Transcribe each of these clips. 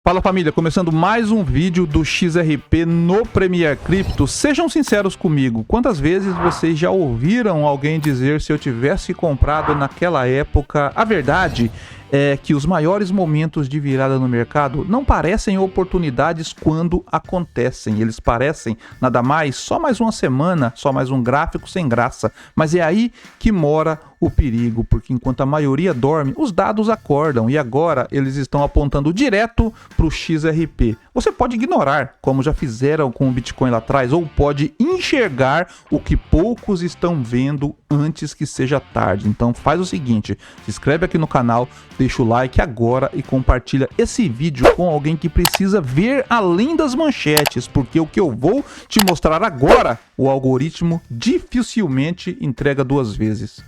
Fala família, começando mais um vídeo do XRP no Premier Crypto. Sejam sinceros comigo, quantas vezes vocês já ouviram alguém dizer se eu tivesse comprado naquela época? A verdade é que os maiores momentos de virada no mercado não parecem oportunidades quando acontecem. Eles parecem nada mais, só mais uma semana, só mais um gráfico sem graça. Mas é aí que mora o perigo, porque enquanto a maioria dorme, os dados acordam e agora eles estão apontando direto para o XRP. Você pode ignorar, como já fizeram com o Bitcoin lá atrás, ou pode enxergar o que poucos estão vendo antes que seja tarde. Então faz o seguinte, se inscreve aqui no canal, deixa o like agora e compartilha esse vídeo com alguém que precisa ver além das manchetes, porque o que eu vou te mostrar agora, o algoritmo dificilmente entrega duas vezes.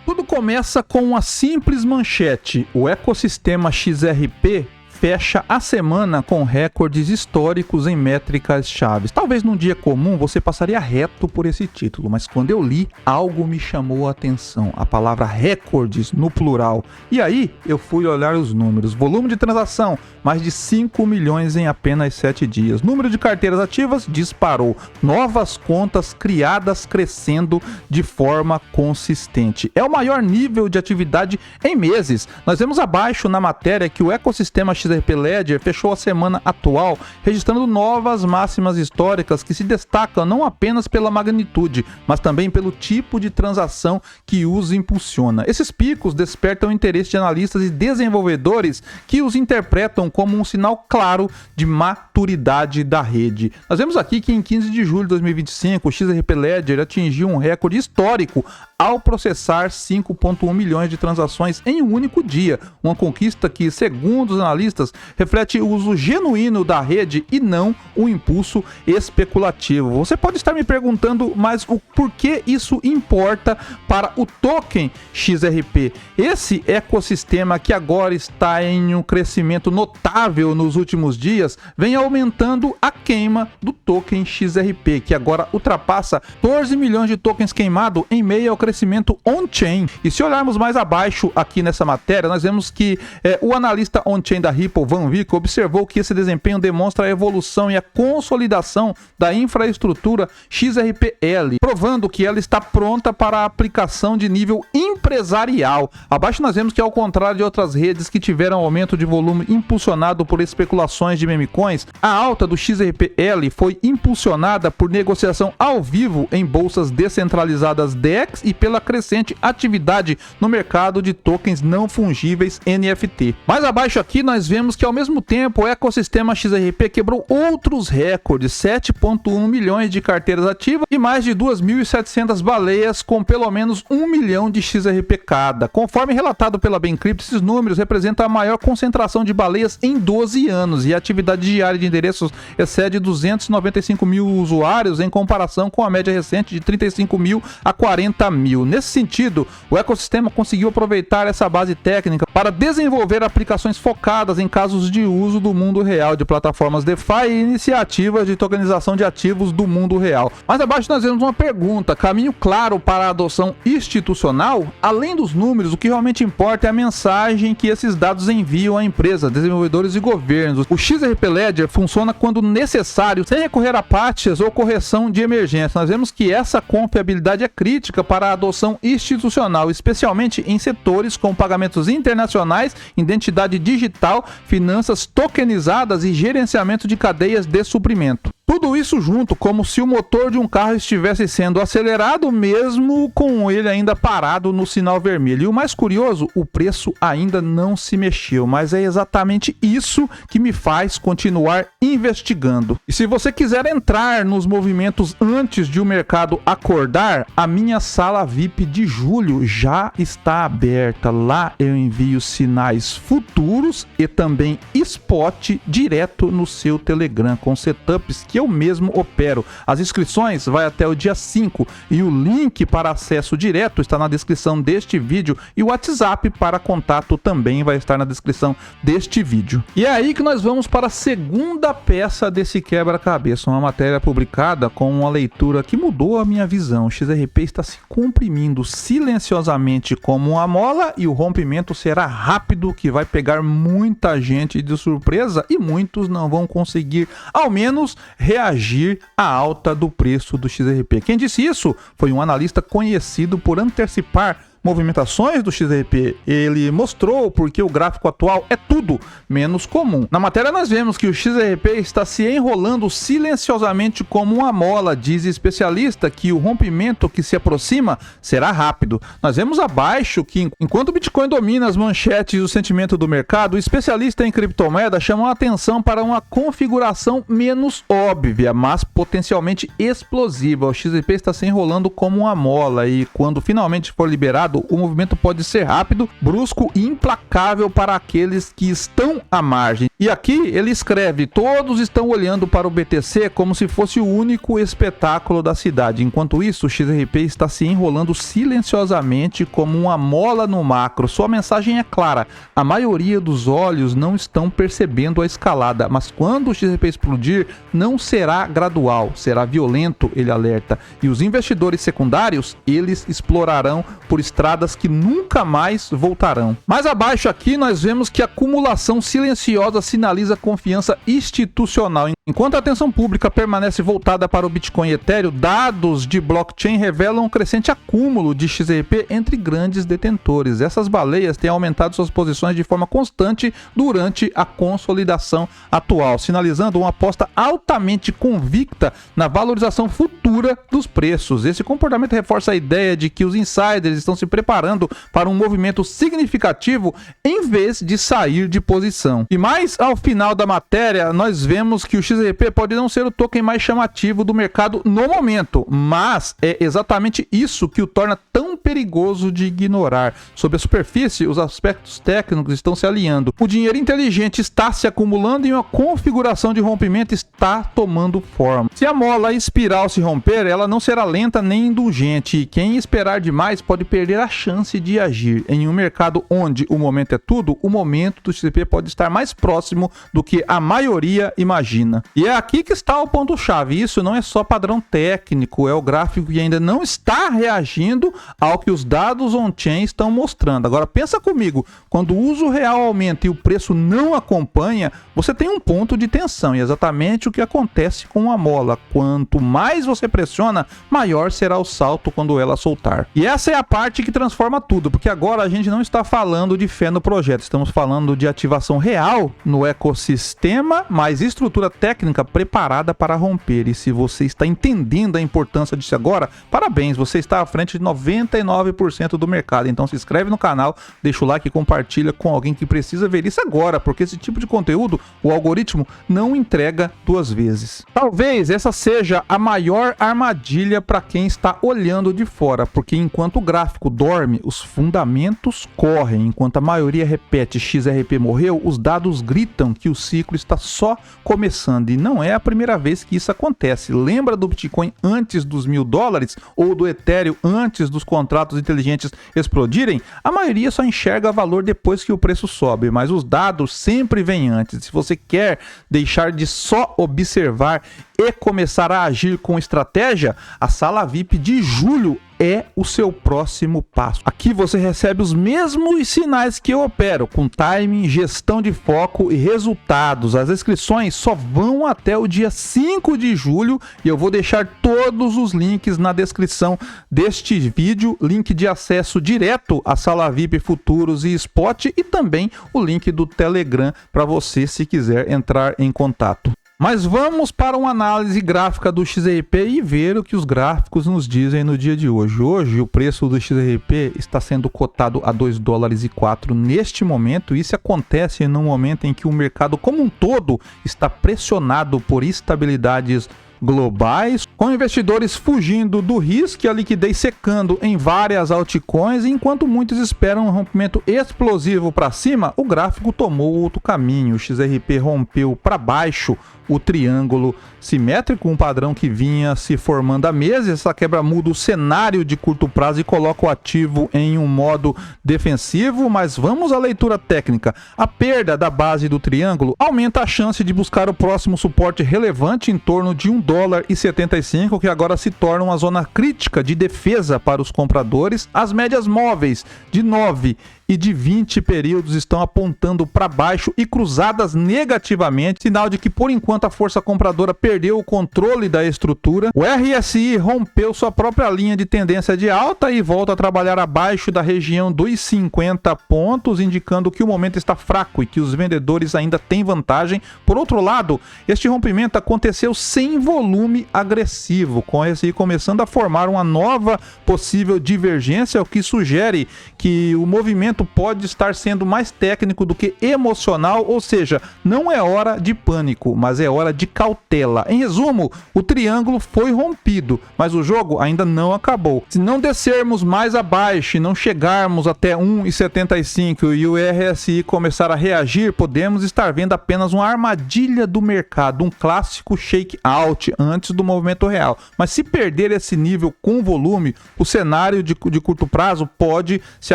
Tudo começa com uma simples manchete: o ecossistema XRP fecha a semana com recordes históricos em métricas chaves. Talvez num dia comum você passaria reto por esse título, mas quando eu li, algo me chamou a atenção, a palavra recordes no plural. E aí eu fui olhar os números. Volume de transação, mais de 5 milhões em apenas 7 dias. Número de carteiras ativas disparou. Novas contas criadas crescendo de forma consistente. É o maior nível de atividade em meses. Nós vemos abaixo na matéria que o ecossistema XRP Ledger fechou a semana atual registrando novas máximas históricas que se destacam não apenas pela magnitude, mas também pelo tipo de transação que os impulsiona. Esses picos despertam o interesse de analistas e desenvolvedores que os interpretam como um sinal claro de maturidade da rede. Nós vemos aqui que em 15 de julho de 2025 o XRP Ledger atingiu um recorde histórico ao processar 5,1 milhões de transações em um único dia, uma conquista que, segundo os analistas, reflete o uso genuíno da rede e não o impulso especulativo. Você pode estar me perguntando, mas o porquê isso importa para o token XRP? Esse ecossistema que agora está em um crescimento notável nos últimos dias, vem aumentando a queima do token XRP, que agora ultrapassa 14 milhões de tokens queimados em meio ao crescimento on-chain. E se olharmos mais abaixo aqui nessa matéria, nós vemos que o analista on-chain da Ripple, Van Wyk, observou que esse desempenho demonstra a evolução e a consolidação da infraestrutura XRPL, provando que ela está pronta para a aplicação de nível empresarial. Abaixo nós vemos que, ao contrário de outras redes que tiveram aumento de volume impulsionado por especulações de meme coins, a alta do XRPL foi impulsionada por negociação ao vivo em bolsas descentralizadas DEX e pela crescente atividade no mercado de tokens não fungíveis NFT. Mais abaixo aqui nós vemos que, ao mesmo tempo, o ecossistema XRP quebrou outros recordes: 7,1 milhões de carteiras ativas e mais de 2.700 baleias com pelo menos 1 milhão de XRP cada. Conforme relatado pela Bencrypto, esses números representam a maior concentração de baleias em 12 anos e a atividade diária de endereços excede 295 mil usuários em comparação com a média recente de 35 mil a 40 mil. Nesse sentido, o ecossistema conseguiu aproveitar essa base técnica para desenvolver aplicações focadas em casos de uso do mundo real de plataformas DeFi e iniciativas de tokenização de ativos do mundo real. Mais abaixo nós vemos uma pergunta: caminho claro para a adoção institucional? Além dos números, o que realmente importa é a mensagem que esses dados enviam a empresas, desenvolvedores e governos. O XRP Ledger funciona quando necessário, sem recorrer a patches ou correção de emergência. Nós vemos que essa confiabilidade é crítica para a adoção institucional, especialmente em setores com pagamentos internacionais, identidade digital, finanças tokenizadas e gerenciamento de cadeias de suprimento. Tudo isso junto, como se o motor de um carro estivesse sendo acelerado mesmo com ele ainda parado no sinal vermelho. E o mais curioso, o preço ainda não se mexeu, mas é exatamente isso que me faz continuar investigando. E se você quiser entrar nos movimentos antes de o mercado acordar, a minha sala VIP de julho já está aberta. Lá eu envio sinais futuros e também spot direto no seu Telegram, com setups que eu mesmo mesmo opero. As inscrições vai até o dia 5 e o link para acesso direto está na descrição deste vídeo e o WhatsApp para contato também vai estar na descrição deste vídeo. E é aí que nós vamos para a segunda peça desse quebra-cabeça, uma matéria publicada com uma leitura que mudou a minha visão. O XRP está se comprimindo silenciosamente como uma mola e o rompimento será rápido, que vai pegar muita gente de surpresa e muitos não vão conseguir, ao menos, reagir à alta do preço do XRP. Quem disse isso foi um analista conhecido por antecipar movimentações do XRP. Ele mostrou porque o gráfico atual é tudo menos comum. Na matéria nós vemos que o XRP está se enrolando silenciosamente como uma mola. Diz especialista que o rompimento que se aproxima será rápido. Nós vemos abaixo que enquanto o Bitcoin domina as manchetes e o sentimento do mercado, o especialista em criptomoeda chamou a atenção para uma configuração menos óbvia, mas potencialmente explosiva. O XRP está se enrolando como uma mola e quando finalmente for liberado, o movimento pode ser rápido, brusco e implacável para aqueles que estão à margem. E aqui ele escreve: todos estão olhando para o BTC como se fosse o único espetáculo da cidade. Enquanto isso, o XRP está se enrolando silenciosamente como uma mola no macro. Sua mensagem é clara: a maioria dos olhos não estão percebendo a escalada, mas quando o XRP explodir, não será gradual, será violento, ele alerta. E os investidores secundários, eles explorarão por estradas que nunca mais voltarão. Mais abaixo aqui nós vemos que a acumulação silenciosa sinaliza confiança institucional. Enquanto a atenção pública permanece voltada para o Bitcoin e Ethereum, dados de blockchain revelam um crescente acúmulo de XRP entre grandes detentores. Essas baleias têm aumentado suas posições de forma constante durante a consolidação atual, sinalizando uma aposta altamente convicta na valorização futura dos preços. Esse comportamento reforça a ideia de que os insiders estão se preparando para um movimento significativo em vez de sair de posição. E mais ao final da matéria, nós vemos que o XRP pode não ser o token mais chamativo do mercado no momento, mas é exatamente isso que o torna tão perigoso de ignorar. Sob a superfície, os aspectos técnicos estão se alinhando. O dinheiro inteligente está se acumulando e uma configuração de rompimento está tomando forma. Se a mola espiral se romper, ela não será lenta nem indulgente, e quem esperar demais pode perder a chance de agir. Em um mercado onde o momento é tudo, o momento do XRP pode estar mais próximo do que a maioria imagina. E é aqui que está o ponto-chave. Isso não é só padrão técnico, é o gráfico que ainda não está reagindo ao que os dados on-chain estão mostrando. Agora pensa comigo, quando o uso real aumenta e o preço não acompanha, você tem um ponto de tensão, e é exatamente o que acontece com a mola. Quanto mais você pressiona, maior será o salto quando ela soltar. E essa é a parte que transforma tudo, porque agora a gente não está falando de fé no projeto, estamos falando de ativação real no ecossistema, mas estrutura técnica preparada para romper. E se você está entendendo a importância disso agora, parabéns, você está à frente de 99% do mercado. Então se inscreve no canal, deixa o like e compartilha com alguém que precisa ver isso agora, porque esse tipo de conteúdo o algoritmo não entrega duas vezes. Talvez essa seja a maior armadilha para quem está olhando de fora, porque enquanto o gráfico dorme, os fundamentos correm. Enquanto a maioria repete XRP morreu, os dados gritam que o ciclo está só começando, e não é a primeira vez que isso acontece. Lembra do Bitcoin antes dos $1.000 ou do Ethereum antes dos contratos inteligentes explodirem? A maioria só enxerga valor depois que o preço sobe, mas os dados sempre vêm antes. Se você quer deixar de só observar e começar a agir com estratégia, a sala VIP de julho é o seu próximo passo. Aqui você recebe os mesmos sinais que eu opero, com timing, gestão de foco e resultados. As inscrições só vão até o dia 5 de julho e eu vou deixar todos os links na descrição deste vídeo, link de acesso direto à sala VIP Futuros e Spot e também o link do Telegram para você se quiser entrar em contato. Mas vamos para uma análise gráfica do XRP e ver o que os gráficos nos dizem no dia de hoje. Hoje o preço do XRP está sendo cotado a $2,04 neste momento. Isso acontece no momento em que o mercado como um todo está pressionado por instabilidades globais, com investidores fugindo do risco e a liquidez secando em várias altcoins, e enquanto muitos esperam um rompimento explosivo para cima, o gráfico tomou outro caminho. O XRP rompeu para baixo o triângulo simétrico, um padrão que vinha se formando há meses. Essa quebra muda o cenário de curto prazo e coloca o ativo em um modo defensivo, mas vamos à leitura técnica. A perda da base do triângulo aumenta a chance de buscar o próximo suporte relevante em torno de $1,75, que agora se torna uma zona crítica de defesa para os compradores. As médias móveis de 9 e de 20 períodos estão apontando para baixo e cruzadas negativamente, sinal de que por enquanto a força compradora perdeu o controle da estrutura. O RSI rompeu sua própria linha de tendência de alta e volta a trabalhar abaixo da região dos 50 pontos, indicando que o momento está fraco e que os vendedores ainda têm vantagem. Por outro lado, este rompimento aconteceu sem volume agressivo, com o RSI começando a formar uma nova possível divergência, o que sugere que o movimento pode estar sendo mais técnico do que emocional, ou seja, não é hora de pânico, mas é hora de cautela. Em resumo, o triângulo foi rompido, mas o jogo ainda não acabou. Se não descermos mais abaixo e não chegarmos até 1,75 e o RSI começar a reagir, podemos estar vendo apenas uma armadilha do mercado, um clássico shake-out antes do movimento real. Mas se perder esse nível com volume, o cenário de curto prazo pode se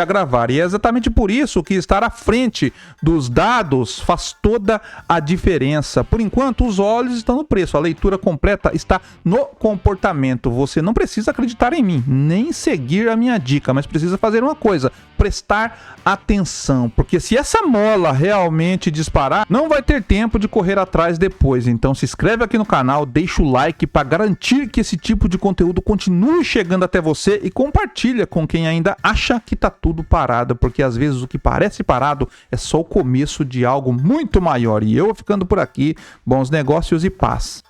agravar. E é exatamente por isso que estar à frente dos dados faz toda a diferença. Por enquanto, os olhos estão no preço, a leitura completa está no comportamento. Você não precisa acreditar em mim, nem seguir a minha dica, mas precisa fazer uma coisa: prestar atenção, porque se essa mola realmente disparar, não vai ter tempo de correr atrás depois. Então se inscreve aqui no canal, deixa o like para garantir que esse tipo de conteúdo continue chegando até você e compartilha com quem ainda acha que tá tudo parado, porque às vezes o que parece parado é só o começo de algo muito maior. E eu vou ficando por aqui. Bons negócios e paz.